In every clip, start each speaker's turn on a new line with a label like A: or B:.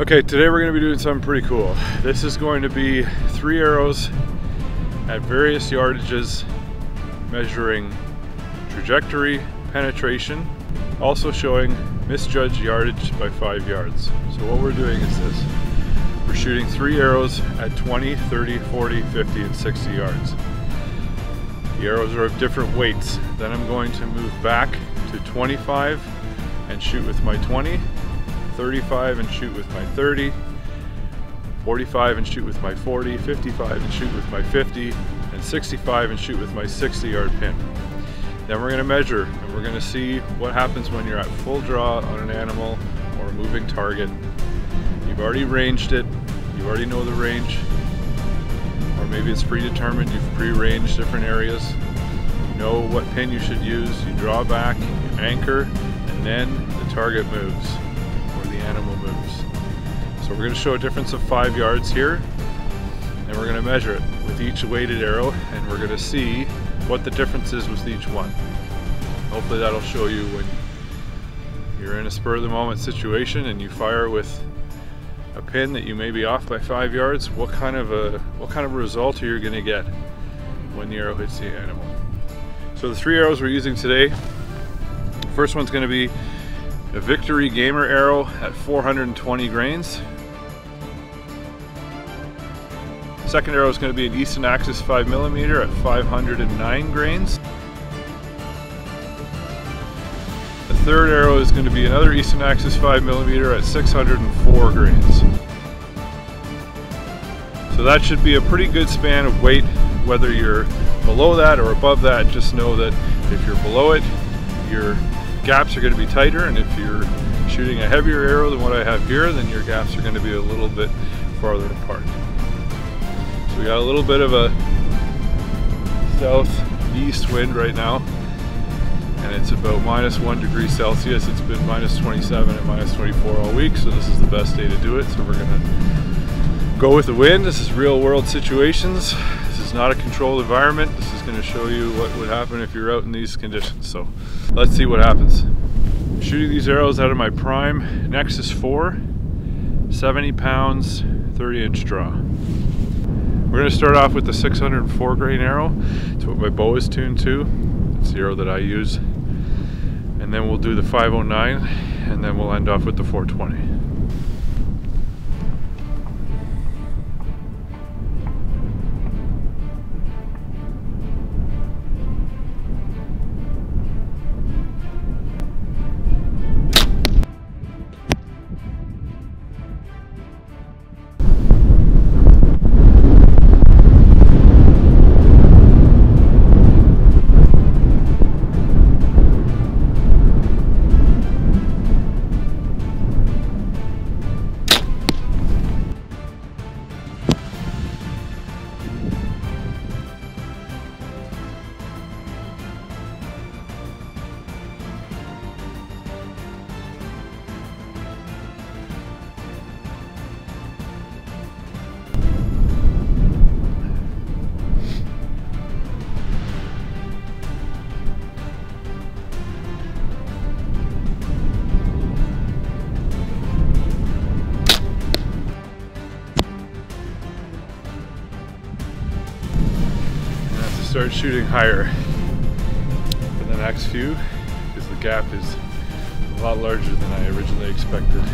A: Okay, today we're going to be doing something pretty cool. This is going to be 3 arrows at various yardages, measuring trajectory, penetration, also showing misjudged yardage by 5 yards. So what we're doing is this. We're shooting 3 arrows at 20, 30, 40, 50, and 60 yards. The arrows are of different weights. Then I'm going to move back to 25 and shoot with my 20, 35 and shoot with my 30, 45 and shoot with my 40, 55 and shoot with my 50, and 65 and shoot with my 60-yard pin. Then we're going to measure and we're going to see what happens when you're at full draw on an animal or a moving target. You've already ranged it, you already know the range, or maybe it's predetermined, you've pre-ranged different areas. You know what pin you should use, you draw back, you anchor, and then the target moves. Animal moves. So we're going to show a difference of 5 yards here, and we're going to measure it with each weighted arrow, and we're going to see what the difference is with each one. Hopefully that'll show you when you're in a spur of the moment situation and you fire with a pin that you may be off by 5 yards, what kind of a result are you going to get when the arrow hits the animal. So the 3 arrows we're using today, the first one's going to be a Victory Gamer arrow at 420 grains. Second arrow is going to be an Easton Axis 5mm at 509 grains. The third arrow is going to be another Easton Axis 5mm at 604 grains. So that should be a pretty good span of weight. Whether you're below that or above that, just know that if you're below it, your gaps are going to be tighter, and if you're shooting a heavier arrow than what I have here, then your gaps are going to be a little bit farther apart. So we got a little bit of a southeast wind right now, and it's about -1 degree Celsius. It's been -27 and -24 all week, so this is the best day to do it. So we're going to go with the wind. This is real world situations. This is not a controlled environment. This is going to show you what would happen if you're out in these conditions. So let's see what happens. I'm shooting these arrows out of my Prime Nexus 4, 70 pounds, 30-inch draw. We're going to start off with the 604 grain arrow. It's what my bow is tuned to. It's the arrow that I use. And then we'll do the 509, and then we'll end off with the 420. Start shooting higher for the next few, because the gap is a lot larger than I originally expected.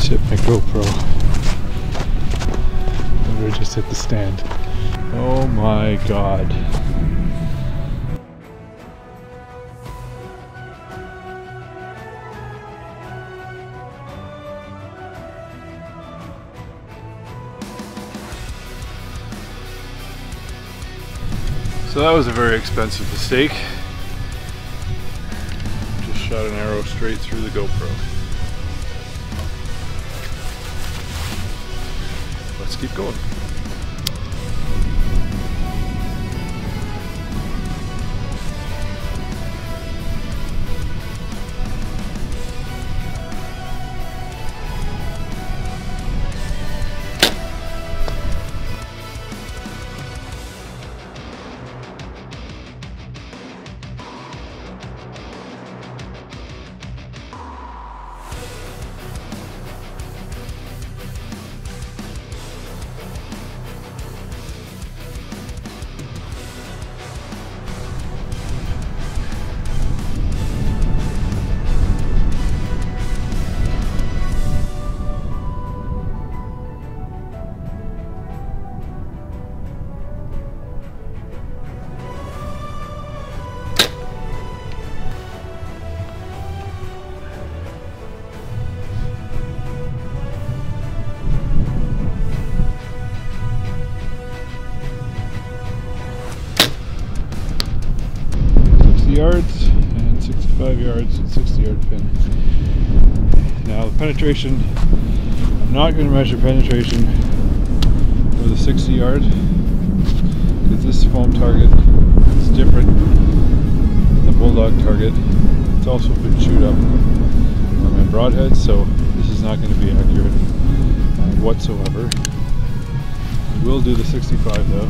A: just hit my GoPro. Literally just hit the stand. Oh my god. So that was a very expensive mistake. Just shot an arrow straight through the GoPro. Let's keep going. Yards and 65 yards and 60-yard pin. Now the penetration, I'm not going to measure penetration for the 60 yard because this foam target is different than the Bulldog target. It's also been chewed up on my broadhead, so this is not going to be accurate whatsoever. I will do the 65 though.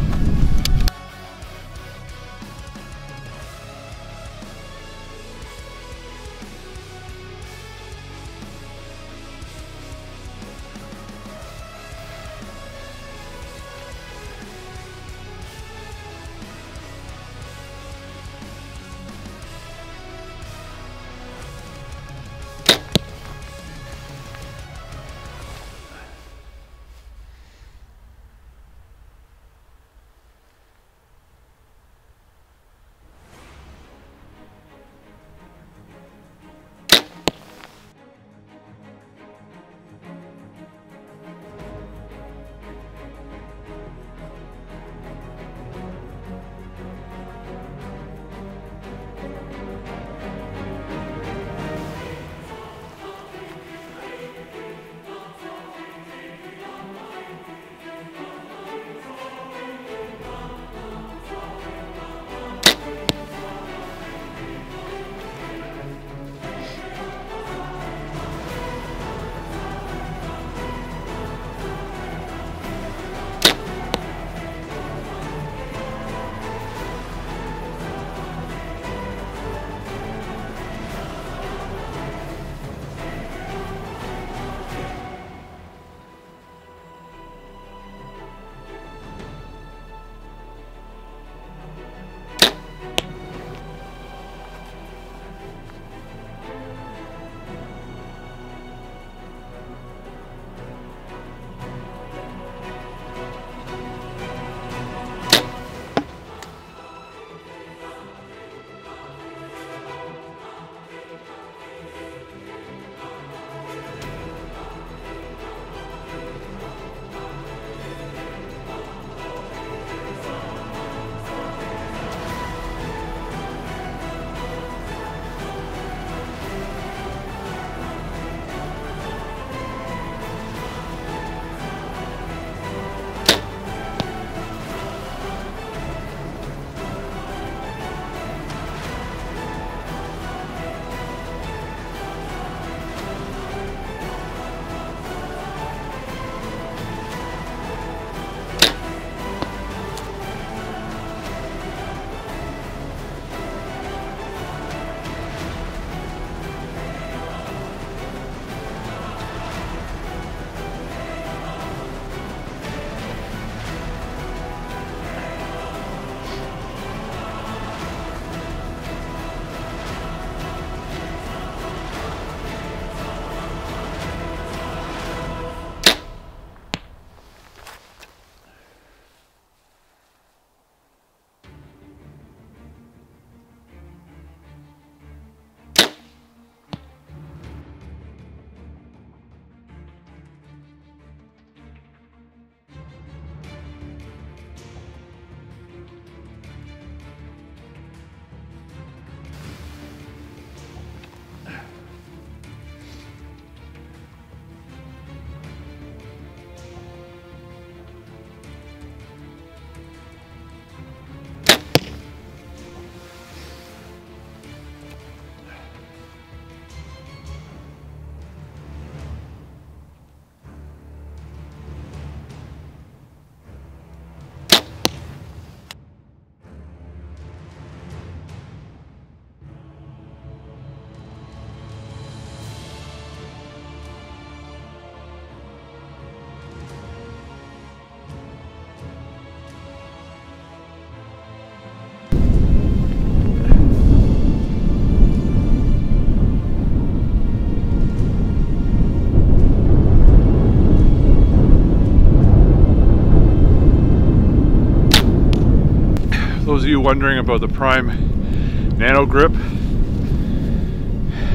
A: you wondering about the Prime Nano Grip,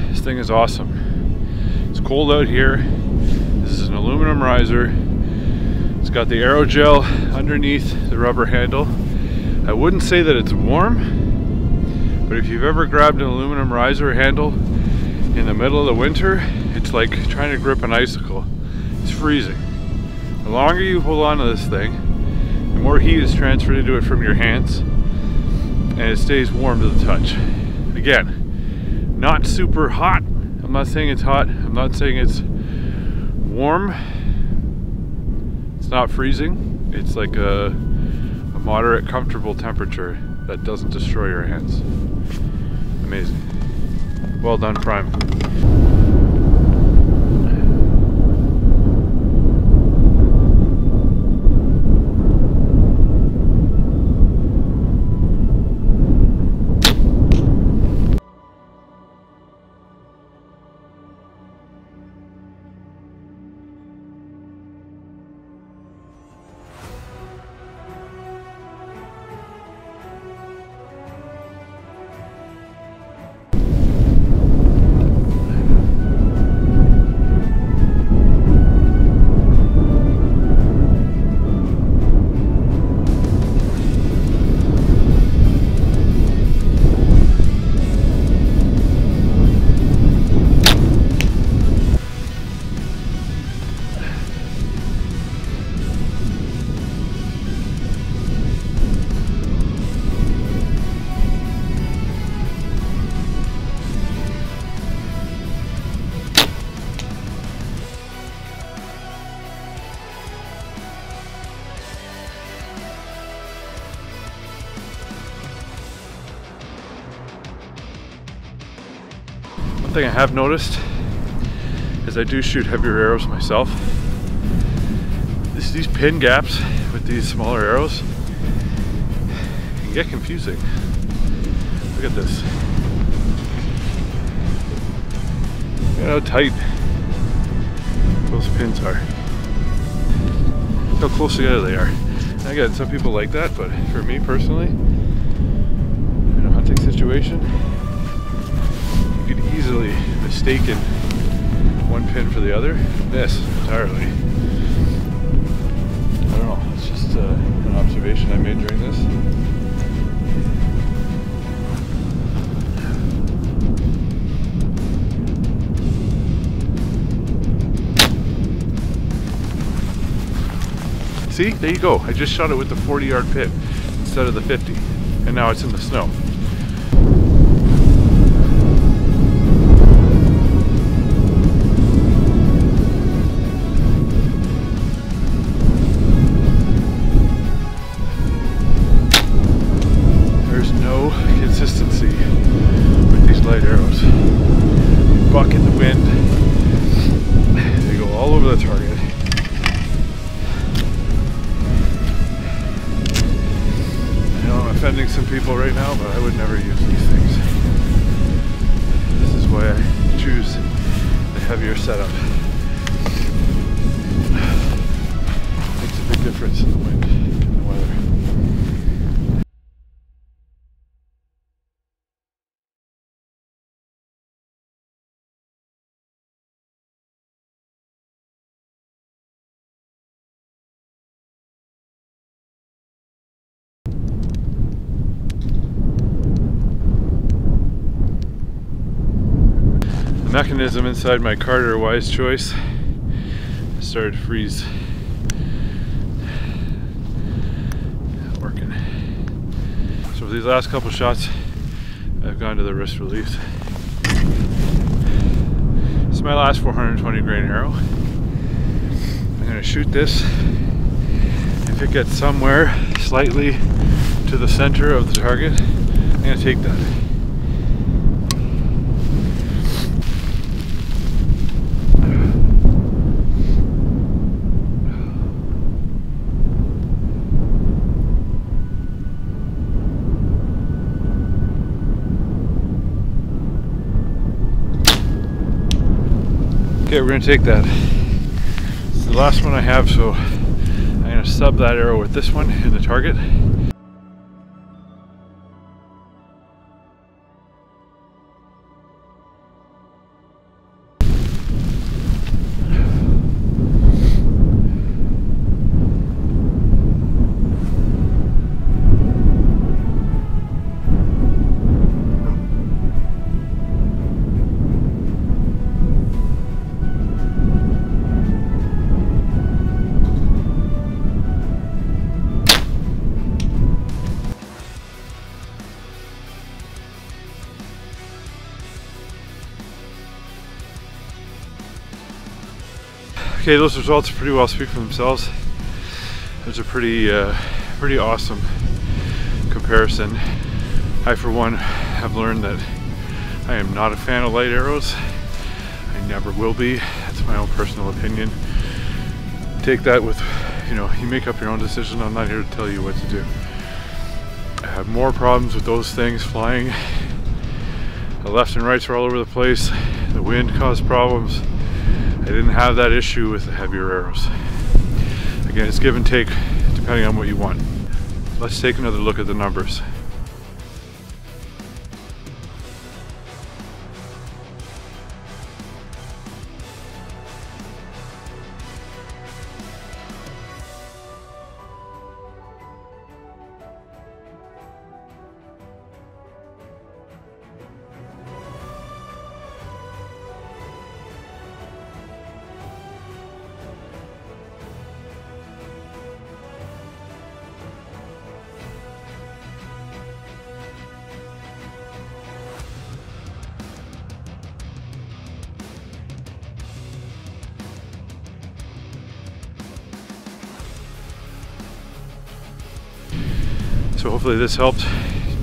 A: this thing is awesome. It's cold out here. This is an aluminum riser. It's got the aerogel underneath the rubber handle. I wouldn't say that it's warm, but if you've ever grabbed an aluminum riser handle in the middle of the winter, it's like trying to grip an icicle. It's freezing. The longer you hold on to this thing, the more heat is transferred into it from your hands, and it stays warm to the touch. Again, not super hot. I'm not saying it's hot. I'm not saying it's warm. It's not freezing. It's like a moderate, comfortable temperature that doesn't destroy your hands. Amazing. Well done, Prime. One thing I have noticed is I do shoot heavier arrows myself. These pin gaps with these smaller arrows can get confusing. Look at this. Look at how tight those pins are. Look how close together they are. And again, some people like that, but for me personally, in a hunting situation, you could easily mistaken one pin for the other. This entirely. I don't know, it's just an observation I made during this. See, there you go. I just shot it with the 40-yard pin instead of the 50, and now it's in the snow. Some people right now, but I would never use these things. This is why I choose the heavier setup. Makes a big difference in the wind and the weather. Mechanism inside my Carter Wise Choice started to freeze. Not working. So for these last couple shots, I've gone to the wrist release. This is my last 420 grain arrow. I'm going to shoot this. If it gets somewhere slightly to the center of the target, I'm going to take that. Okay, we're going to take that. It's the last one I have, so I'm going to sub that arrow with this one in the target. Okay, those results pretty well speak for themselves. Those are pretty awesome comparison. I, for one, have learned that I am not a fan of light arrows. I never will be. That's my own personal opinion. Take that with, you know, you make up your own decision. I'm not here to tell you what to do. I have more problems with those things flying. The left and rights were all over the place. The wind caused problems. I didn't have that issue with the heavier arrows. Again, it's give and take depending on what you want. Let's take another look at the numbers. So hopefully this helped.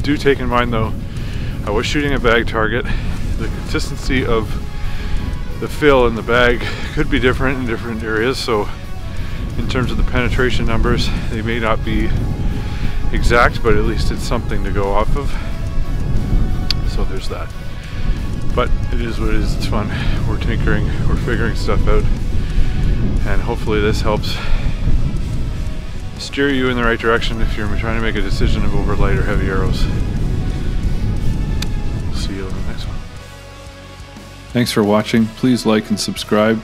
A: Do take in mind though, I was shooting a bag target. The consistency of the fill in the bag could be different in different areas, so in terms of the penetration numbers, they may not be exact, but at least it's something to go off of. So there's that. But it is what it is, it's fun. We're tinkering, we're figuring stuff out, and hopefully this helps steer you in the right direction if you're trying to make a decision of over light or heavy arrows. We'll see you on the next one. Thanks for watching. Please like and subscribe,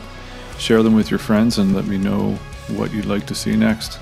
A: share them with your friends, and let me know what you'd like to see next.